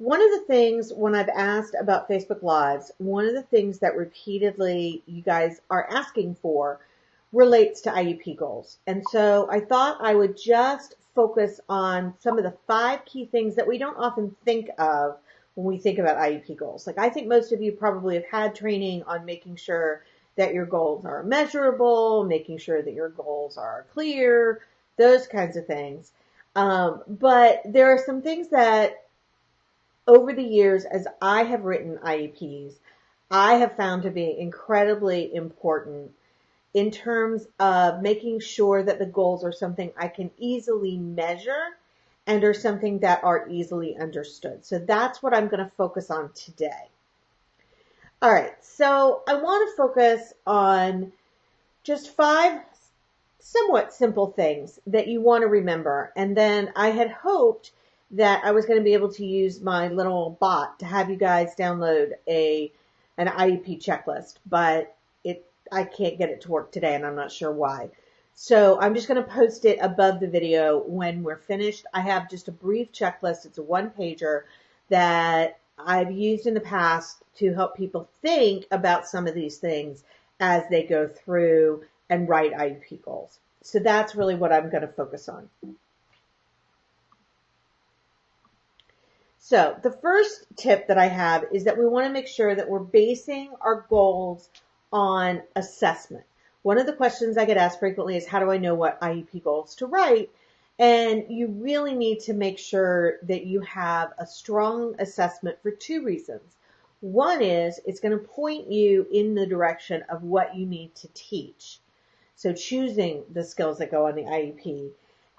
One of the things when I've asked about Facebook Lives, one of the things that repeatedly you guys are asking for relates to IEP goals. And so I thought I would just focus on some of the 5 key things that we don't often think of when we think about IEP goals. Like, I think most of you probably have had training on making sure that your goals are measurable, making sure that your goals are clear, those kinds of things. But there are some things that over the years, as I have written IEPs, I have found to be incredibly important in terms of making sure that the goals are something I can easily measure and are something that are easily understood. So that's what I'm going to focus on today. All right, so I want to focus on just 5 somewhat simple things that you want to remember. And then I had hoped that I was going to be able to use my little bot to have you guys download an IEP checklist, but I can't get it to work today, and I'm not sure why. So I'm just going to post it above the video when we're finished. I have just a brief checklist. It's a 1-pager that I've used in the past to help people think about some of these things as they go through and write IEP goals. So that's really what I'm going to focus on. So the first tip that I have is that we want to make sure that we're basing our goals on assessment. One of the questions I get asked frequently is, how do I know what IEP goals to write? And you really need to make sure that you have a strong assessment for 2 reasons. One is it's going to point you in the direction of what you need to teach. So choosing the skills that go on the IEP.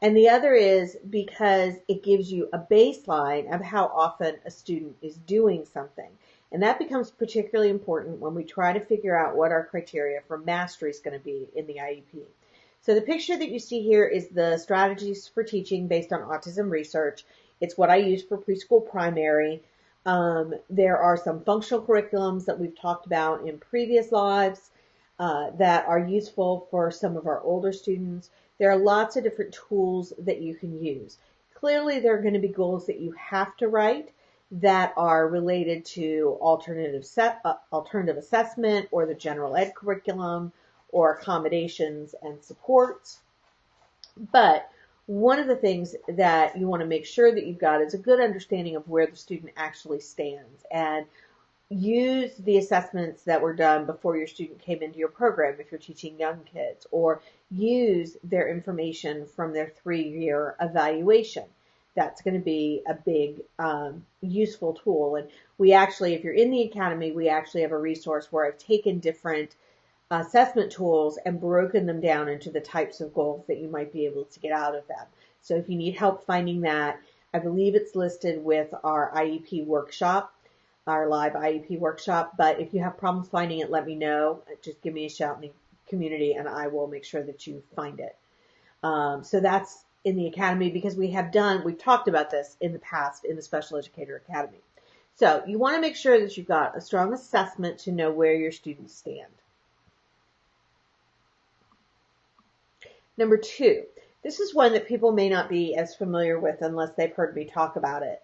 And the other is because it gives you a baseline of how often a student is doing something. And that becomes particularly important when we try to figure out what our criteria for mastery is going to be in the IEP. So the picture that you see here is the strategies for teaching based on autism research. It's what I use for preschool primary. There are some functional curriculums that we've talked about in previous lives that are useful for some of our older students. There are lots of different tools that you can use. Clearly, there are going to be goals that you have to write that are related to alternative assessment or the general ed curriculum or accommodations and supports. But one of the things that you want to make sure that you've got is a good understanding of where the student actually stands, and use the assessments that were done before your student came into your program if you're teaching young kids, or use their information from their 3-year evaluation. That's going to be a big useful tool. And we actually, if you're in the academy, we actually have a resource where I've taken different assessment tools and broken them down into the types of goals that you might be able to get out of them. So if you need help finding that, I believe it's listed with our IEP workshop, our live IEP workshop. But if you have problems finding it, let me know. Just give me a shout in the community and I will make sure that you find it. So that's in the academy, because we've talked about this in the past in the Special Educator Academy. So you want to make sure that you've got a strong assessment to know where your students stand. Number 2, this is one that people may not be as familiar with unless they've heard me talk about it.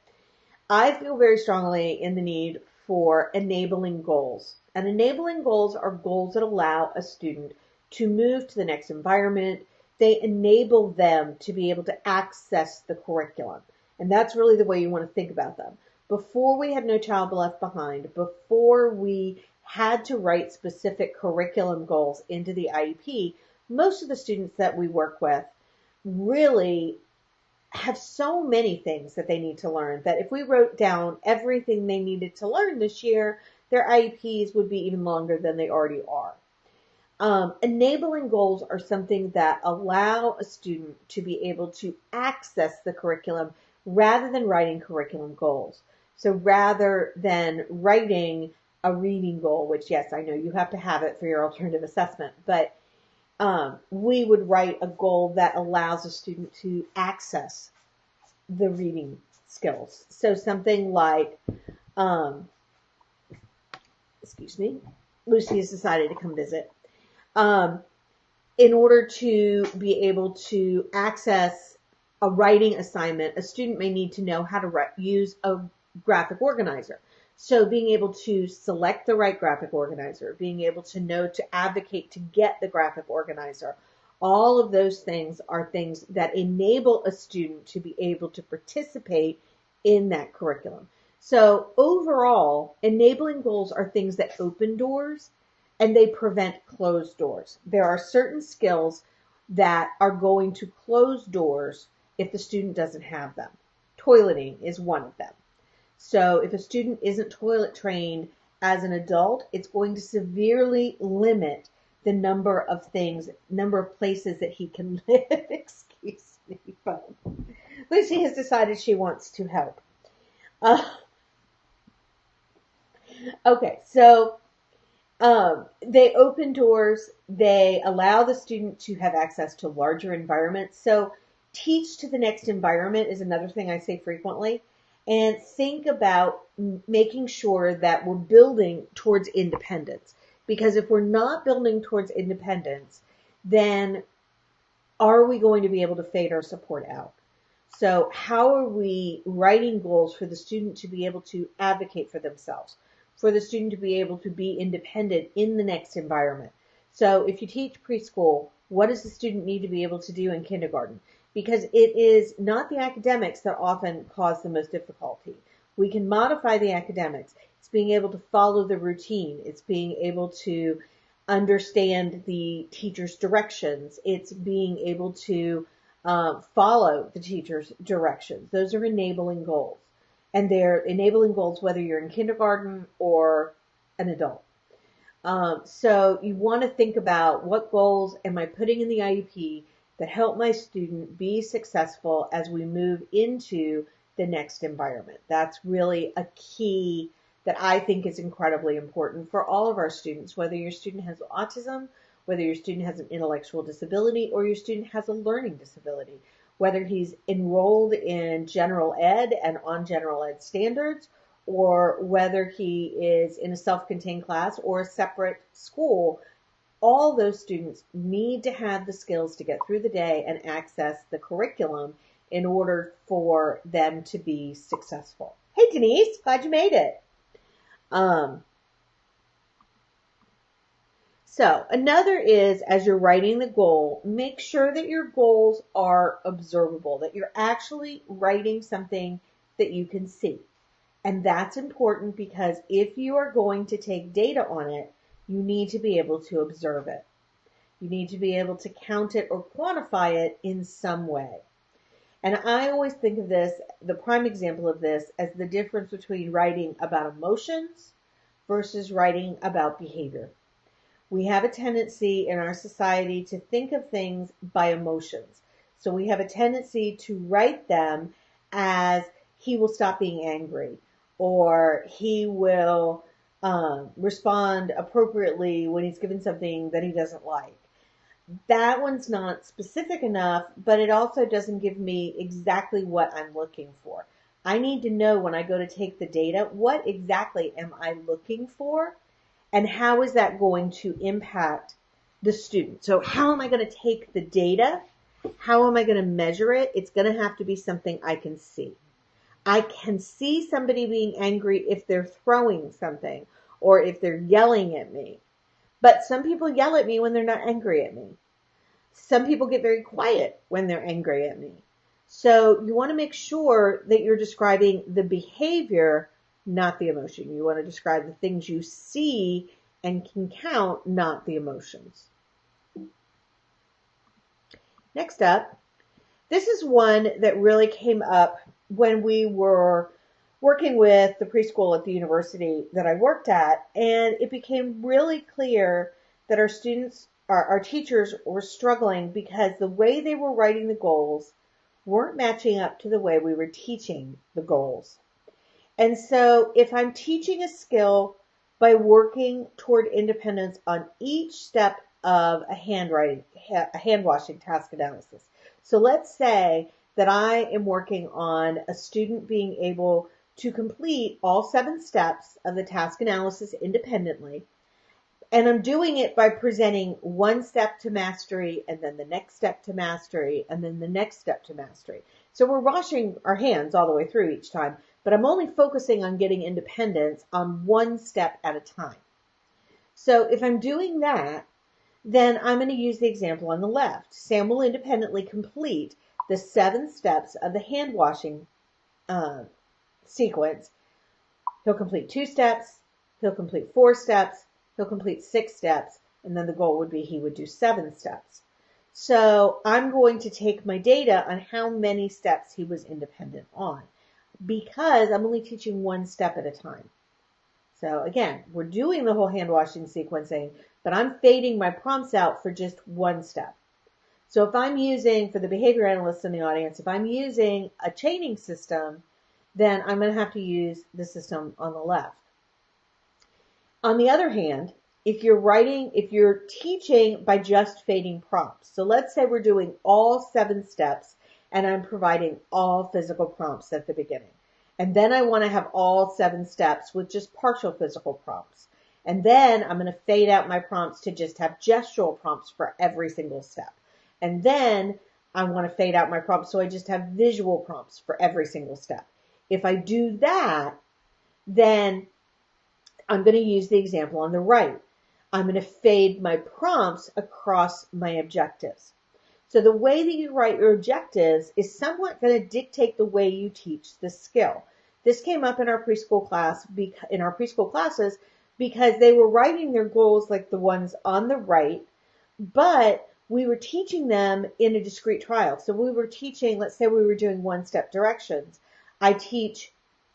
I feel very strongly in the need for enabling goals. And enabling goals are goals that allow a student to move to the next environment. They enable them to be able to access the curriculum. And that's really the way you want to think about them. Before we had No Child Left Behind, before we had to write specific curriculum goals into the IEP, most of the students that we work with really have so many things that they need to learn that if we wrote down everything they needed to learn this year, their IEPs would be even longer than they already are. Enabling goals are something that allow a student to be able to access the curriculum rather than writing curriculum goals. So rather than writing a reading goal, which yes, I know you have to have it for your alternative assessment, but we would write a goal that allows a student to access the reading skills. So something like, excuse me, Lucy has decided to come visit. In order to be able to access a writing assignment, a student may need to know how to use a graphic organizer. So being able to select the right graphic organizer, being able to know to advocate to get the graphic organizer, all of those things are things that enable a student to be able to participate in that curriculum. So overall, enabling goals are things that open doors and they prevent closed doors. There are certain skills that are going to close doors if the student doesn't have them. Toileting is one of them. So if a student isn't toilet trained as an adult, it's going to severely limit the number of places that he can live. Excuse me, but Lucy has decided she wants to help. Okay, so they open doors, they allow the student to have access to larger environments. So teach to the next environment is another thing I say frequently. And think about making sure that we're building towards independence. Because if we're not building towards independence, then are we going to be able to fade our support out? So how are we writing goals for the student to be able to advocate for themselves, for the student to be able to be independent in the next environment? So if you teach preschool, what does the student need to be able to do in kindergarten? Because it is not the academics that often cause the most difficulty. We can modify the academics. It's being able to follow the routine. It's being able to understand the teacher's directions. It's being able to follow the teacher's directions. Those are enabling goals. And they're enabling goals whether you're in kindergarten or an adult. So you want to think about what goals am I putting in the IEP that help my student be successful as we move into the next environment. That's really a key that I think is incredibly important for all of our students, whether your student has autism, whether your student has an intellectual disability, or your student has a learning disability, whether he's enrolled in general ed and on general ed standards, or whether he is in a self-contained class or a separate school. All those students need to have the skills to get through the day and access the curriculum in order for them to be successful. Hey, Denise, glad you made it. So another is, as you're writing the goal, make sure that your goals are observable, that you're actually writing something that you can see. And that's important because if you are going to take data on it, you need to be able to observe it. You need to be able to count it or quantify it in some way. And I always think of this, the prime example of this, as the difference between writing about emotions versus writing about behavior. We have a tendency in our society to think of things by emotions. So we have a tendency to write them as he will stop being angry, or he will respond appropriately when he's given something that he doesn't like. That one's not specific enough, but it also doesn't give me exactly what I'm looking for. I need to know when I go to take the data, what exactly am I looking for, and how is that going to impact the student? So how am I going to take the data? How am I going to measure it? It's going to have to be something I can see. I can see somebody being angry if they're throwing something or if they're yelling at me. But some people yell at me when they're not angry at me. Some people get very quiet when they're angry at me. So you want to make sure that you're describing the behavior, not the emotion. You want to describe the things you see and can count, not the emotions. Next up, this is one that really came up when we were working with the preschool at the university that I worked at, and it became really clear that our students, our teachers were struggling because the way they were writing the goals weren't matching up to the way we were teaching the goals. And so if I'm teaching a skill by working toward independence on each step of a hand washing task analysis. So let's say that I am working on a student being able to complete all 7 steps of the task analysis independently. And I'm doing it by presenting one step to mastery and then the next step to mastery and then the next step to mastery. So we're washing our hands all the way through each time, but I'm only focusing on getting independence on one step at a time. So if I'm doing that, then I'm going to use the example on the left. Sam will independently complete the 7 steps of the hand washing sequence. He'll complete 2 steps, he'll complete 4 steps, he'll complete 6 steps, and then the goal would be he would do 7 steps. So I'm going to take my data on how many steps he was independent on, because I'm only teaching 1 step at a time. So again, we're doing the whole hand washing sequencing, but I'm fading my prompts out for just 1 step. So if I'm using, for the behavior analysts in the audience, if I'm using a chaining system, then I'm going to have to use the system on the left. On the other hand, if you're teaching by just fading prompts, so let's say we're doing all 7 steps and I'm providing all physical prompts at the beginning. And then I want to have all 7 steps with just partial physical prompts. And then I'm going to fade out my prompts to just have gestural prompts for every single step. And then I want to fade out my prompts so I just have visual prompts for every single step. If I do that, then I'm going to use the example on the right. I'm going to fade my prompts across my objectives. So the way that you write your objectives is somewhat going to dictate the way you teach the skill. This came up in our preschool classes because they were writing their goals like the ones on the right, but we were teaching them in a discrete trial. So we were teaching, let's say we were doing 1-step directions. I teach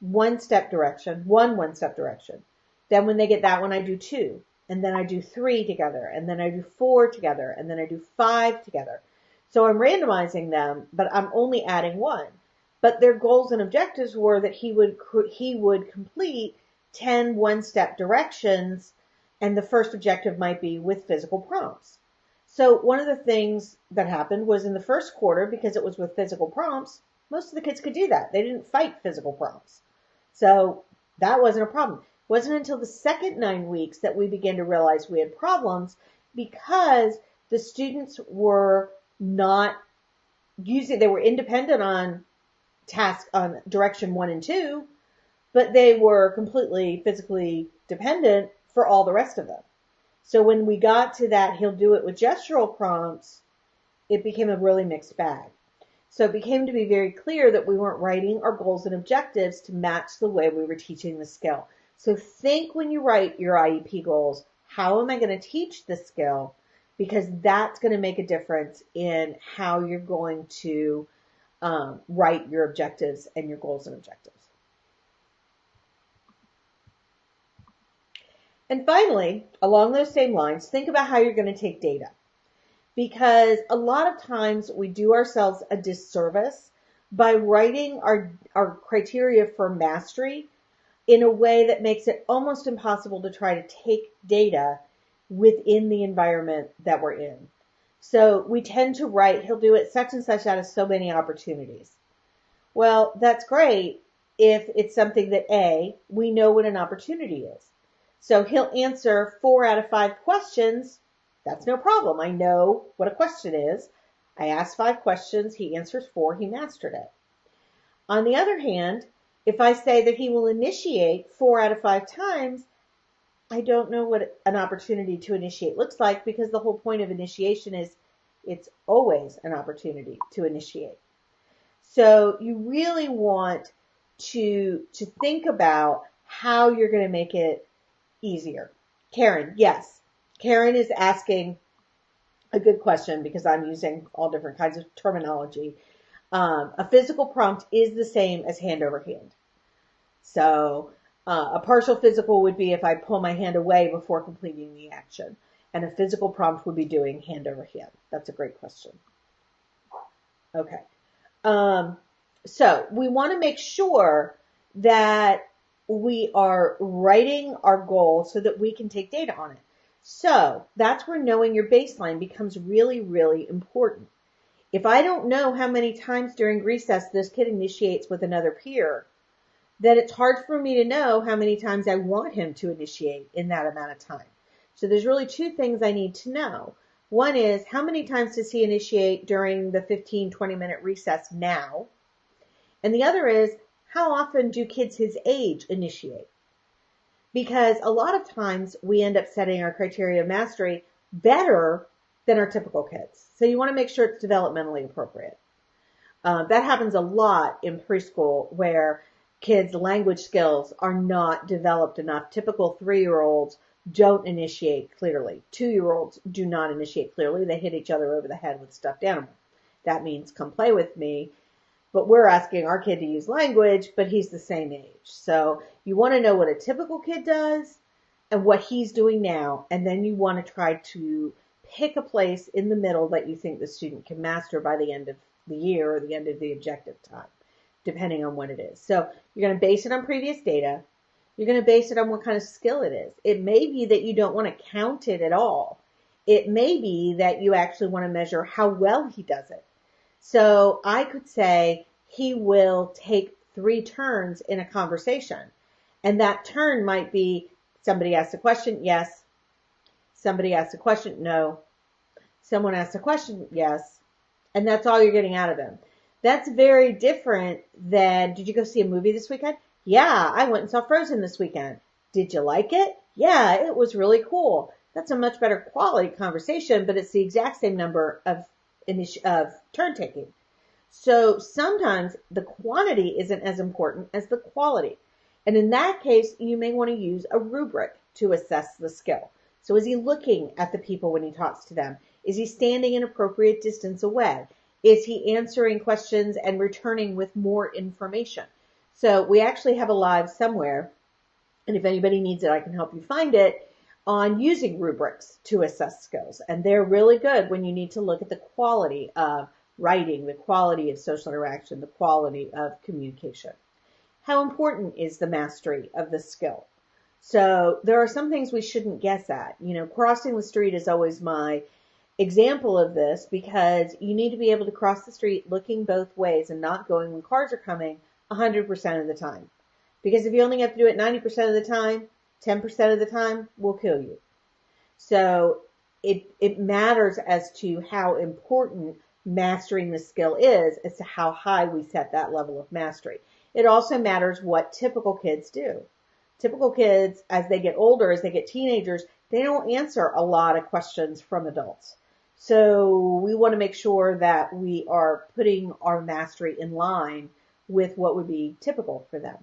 1-step direction, one step direction. Then when they get that one, I do 2. And then I do 3 together. And then I do 4 together. And then I do 5 together. So I'm randomizing them, but I'm only adding 1. But their goals and objectives were that he would complete 10 1-step directions. And the first objective might be with physical prompts. So one of the things that happened was in the first quarter, because it was with physical prompts, most of the kids could do that. They didn't fight physical prompts. So that wasn't a problem. It wasn't until the second 9 weeks that we began to realize we had problems, because the students were not using, they were independent on direction 1 and 2, but they were completely physically dependent for all the rest of them. So when we got to that, he'll do it with gestural prompts, it became a really mixed bag. So it became to be very clear that we weren't writing our goals and objectives to match the way we were teaching the skill. So think when you write your IEP goals, how am I going to teach the skill? Because that's going to make a difference in how you're going to write your objectives and your goals and objectives. And finally, along those same lines, think about how you're going to take data. Because a lot of times we do ourselves a disservice by writing our criteria for mastery in a way that makes it almost impossible to try to take data within the environment that we're in. So we tend to write, he'll do it such and such out of so many opportunities. Well, that's great if it's something that A, we know what an opportunity is. So he'll answer 4 out of 5 questions. That's no problem. I know what a question is. I asked 5 questions. He answers 4. He mastered it. On the other hand, if I say that he will initiate 4 out of 5 times, I don't know what an opportunity to initiate looks like, because the whole point of initiation is it's always an opportunity to initiate. So you really want to think about how you're going to make it easier. Karen, yes. Karen is asking a good question because I'm using all different kinds of terminology. A physical prompt is the same as hand over hand. So a partial physical would be if I pull my hand away before completing the action. And a physical prompt would be doing hand over hand. That's a great question. Okay. So we want to make sure that we are writing our goal so that we can take data on it. So that's where knowing your baseline becomes really, really important. If I don't know how many times during recess this kid initiates with another peer, then it's hard for me to know how many times I want him to initiate in that amount of time. So there's really 2 things I need to know. One is, how many times does he initiate during the 15-20 minute recess now? And the other is, How often do kids his age initiate? Because a lot of times we end up setting our criteria of mastery better than our typical kids. So you want to make sure it's developmentally appropriate. That happens a lot in preschool where kids' language skills are not developed enough. Typical 3-year-olds don't initiate clearly. 2-year-olds do not initiate clearly. They hit each other over the head with stuffed animal. That means come play with me. But we're asking our kid to use language, but he's the same age. So you want to know what a typical kid does and what he's doing now. And then you want to try to pick a place in the middle that you think the student can master by the end of the year or the end of the objective time, depending on what it is. So you're going to base it on previous data. You're going to base it on what kind of skill it is. It may be that you don't want to count it at all. It may be that you actually want to measure how well he does it. So I could say he will take 3 turns in a conversation. And that turn might be somebody asks a question, yes. Somebody asks a question, no. Someone asks a question, yes. And that's all you're getting out of him. That's very different than, did you go see a movie this weekend? Yeah, I went and saw Frozen this weekend. Did you like it? Yeah, it was really cool. That's a much better quality conversation, but it's the exact same number of turn taking. So sometimes the quantity isn't as important as the quality. And in that case, you may want to use a rubric to assess the skill. So is he looking at the people when he talks to them? Is he standing an appropriate distance away? Is he answering questions and returning with more information? So we actually have a live somewhere, and if anybody needs it, I can help you find it, on using rubrics to assess skills. And they're really good when you need to look at the quality of writing, the quality of social interaction, the quality of communication. How important is the mastery of the skill? So there are some things we shouldn't guess at. Crossing the street is always my example of this, because you need to be able to cross the street looking both ways and not going when cars are coming 100% of the time. Because if you only have to do it 90% of the time, 10% of the time will kill you. So it matters as to how important mastering the skill is as to how high we set that level of mastery. It also matters what typical kids do. Typical kids, as they get older, as they get teenagers, they don't answer a lot of questions from adults. So we want to make sure that we are putting our mastery in line with what would be typical for them.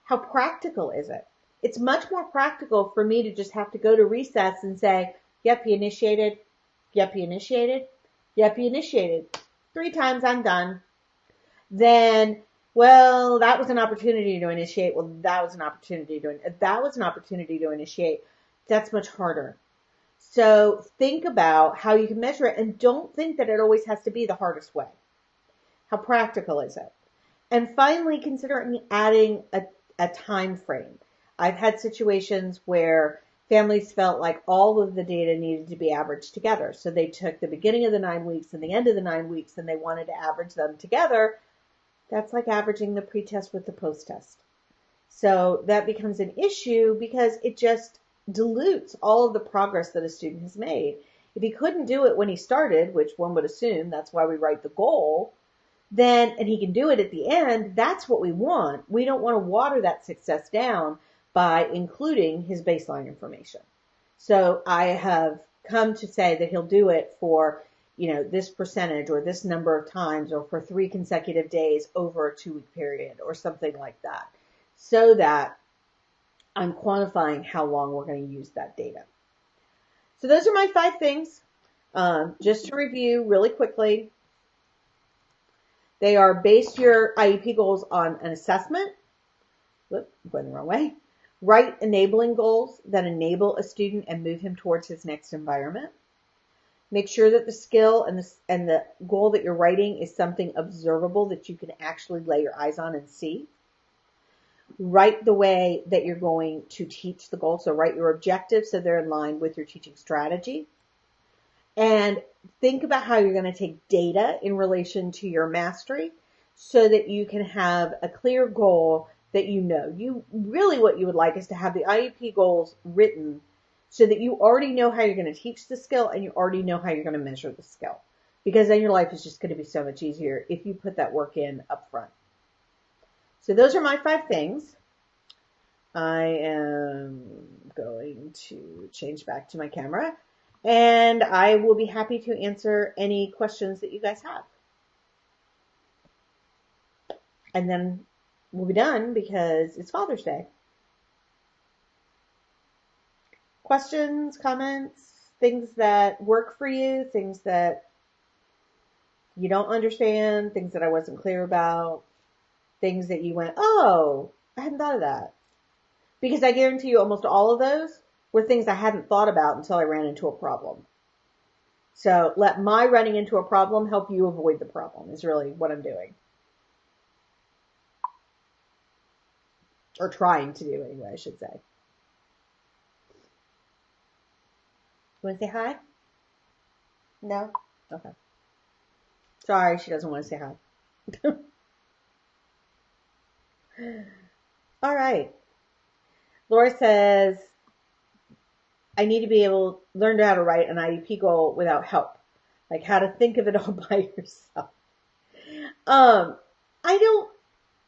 How practical is it? It's much more practical for me to just have to go to recess and say, yep, he initiated. Yep, he initiated. Yep, he initiated. 3 times, I'm done. Then, well, that was an opportunity to initiate. Well, that was an opportunity to initiate. That's much harder. So think about how you can measure it, and don't think that it always has to be the hardest way. How practical is it? And finally, consider adding a time frame. I've had situations where families felt like all of the data needed to be averaged together. So they took the beginning of the 9 weeks and the end of the 9 weeks, and they wanted to average them together. That's like averaging the pre-test with the post-test. So that becomes an issue because it just dilutes all of the progress that a student has made. If he couldn't do it when he started, which one would assume, that's why we write the goal, and he can do it at the end, that's what we want. We don't want to water that success down by including his baseline information. So I have come to say that he'll do it for, this percentage or this number of times or for 3 consecutive days over a 2-week period or something like that, so that I'm quantifying how long we're going to use that data. So those are my 5 things. Just to review really quickly, they are base your IEP goals on an assessment. Whoop, I'm going the wrong way. Write enabling goals that enable a student and move him towards his next environment. Make sure that the skill and the goal that you're writing is something observable that you can actually lay your eyes on and see. Write the way that you're going to teach the goal. So write your objectives so they're in line with your teaching strategy. And think about how you're going to take data in relation to your mastery so that you can have a clear goal that what you would like is to have the IEP goals written so that you already know how you're going to teach the skill and you already know how you're going to measure the skill. Because then your life is just going to be so much easier if you put that work in up front. So those are my 5 things. I am going to change back to my camera, and I will be happy to answer any questions that you guys have. And then we'll be done because it's Father's Day. Questions, comments, things that work for you, things that you don't understand, things that I wasn't clear about, things that you went, oh, I hadn't thought of that. Because I guarantee you almost all of those were things I hadn't thought about until I ran into a problem. So let my running into a problem help you avoid the problem is really what I'm doing. Or trying to do anyway, I should say. You want to say hi? No? Okay. Sorry, she doesn't want to say hi. All right. Laura says, I need to be able to learn how to write an IEP goal without help. Like how to think of it all by yourself. I don't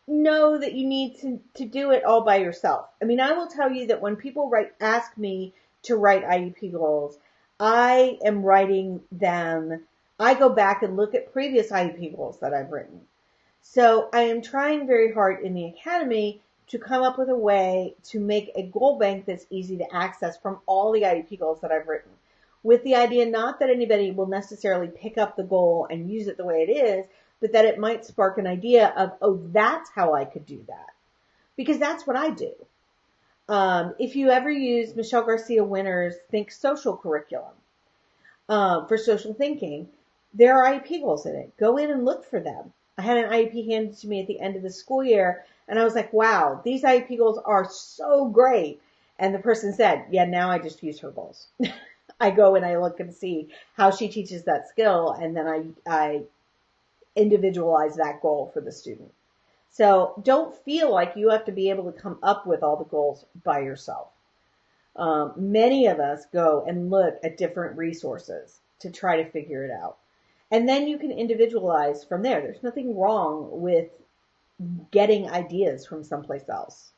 know that you need to do it all by yourself. I mean, I will tell you that when people ask me to write IEP goals, I am writing them. I go back and look at previous IEP goals that I've written. So I am trying very hard in the academy to come up with a way to make a goal bank that's easy to access from all the IEP goals that I've written. With the idea not that anybody will necessarily pick up the goal and use it the way it is, but that it might spark an idea of, oh, that's how I could do that. Because that's what I do. If you ever use Michelle Garcia Winner's Think Social curriculum for social thinking, there are IEP goals in it. Go in and look for them. I had an IEP handed to me at the end of the school year, and I was like, wow, these IEP goals are so great. And the person said, yeah, now I just use her goals. I go and I look and see how she teaches that skill, and then I individualize that goal for the student. So don't feel like you have to be able to come up with all the goals by yourself. Many of us go and look at different resources to try to figure it out. And then you can individualize from there. There's nothing wrong with getting ideas from someplace else.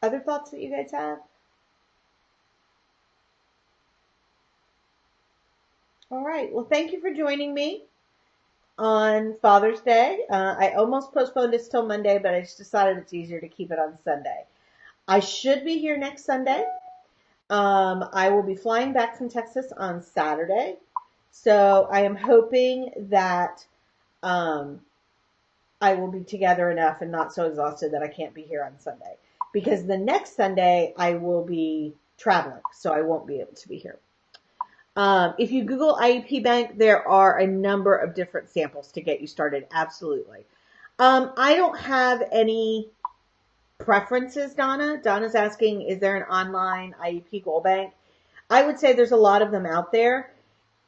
Other thoughts that you guys have? All right. Well, thank you for joining me on Father's Day. I almost postponed this till Monday, but I just decided it's easier to keep it on Sunday. I should be here next Sunday. I will be flying back from Texas on Saturday. So I am hoping that I will be together enough and not so exhausted that I can't be here on Sunday. Because the next Sunday I will be traveling, so I won't be able to be here. If you Google IEP Bank, there are a number of different samples to get you started. Absolutely. I don't have any preferences, Donna. Donna's asking, is there an online IEP goal bank? I would say there's a lot of them out there.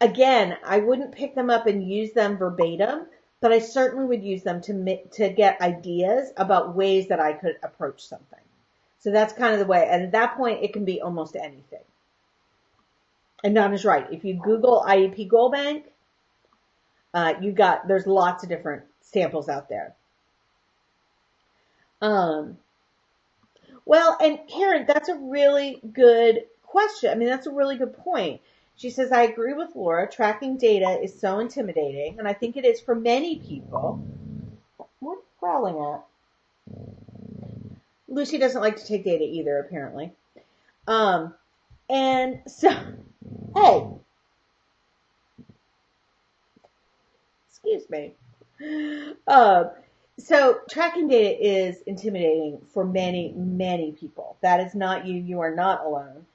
Again, I wouldn't pick them up and use them verbatim, but I certainly would use them to get ideas about ways that I could approach something. So that's kind of the way. And at that point, it can be almost anything. And Donna's right. If you Google IEP Goal Bank, there's lots of different samples out there. Well, and Karen, that's a really good question. I mean, that's a really good point. She says, I agree with Laura. Tracking data is so intimidating, and I think it is for many people. What are you growling at? Lucy doesn't like to take data either, apparently. And so, hey, excuse me. So tracking data is intimidating for many, many people. That is not you. You are not alone.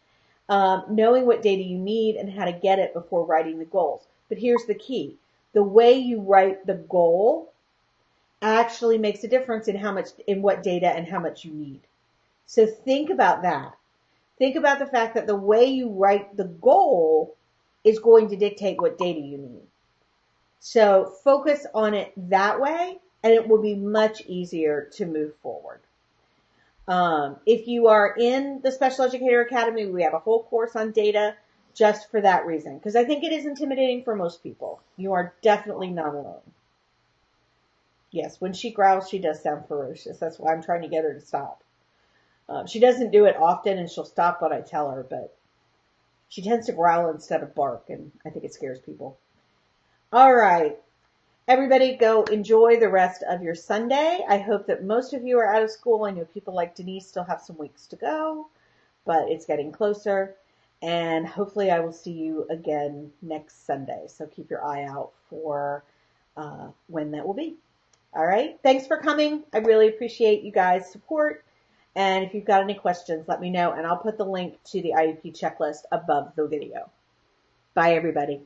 Knowing what data you need and how to get it before writing the goals. But here's the key. The way you write the goal actually makes a difference in what data and how much you need. So think about that. Think about the fact that the way you write the goal is going to dictate what data you need. So focus on it that way, and it will be much easier to move forward. If you are in the Special Educator Academy, we have a whole course on data. just for that reason, because I think it is intimidating for most people. You are definitely not alone. Yes, when she growls, she does sound ferocious. That's why I'm trying to get her to stop. She doesn't do it often, and she'll stop when I tell her, but she tends to growl instead of bark, and I think it scares people. All right. Everybody go enjoy the rest of your Sunday. I hope that most of you are out of school. I know people like Denise still have some weeks to go, but it's getting closer. And hopefully I will see you again next Sunday. So keep your eye out for when that will be. All right. Thanks for coming. I really appreciate you guys' support. And if you've got any questions, let me know. And I'll put the link to the IEP checklist above the video. Bye, everybody.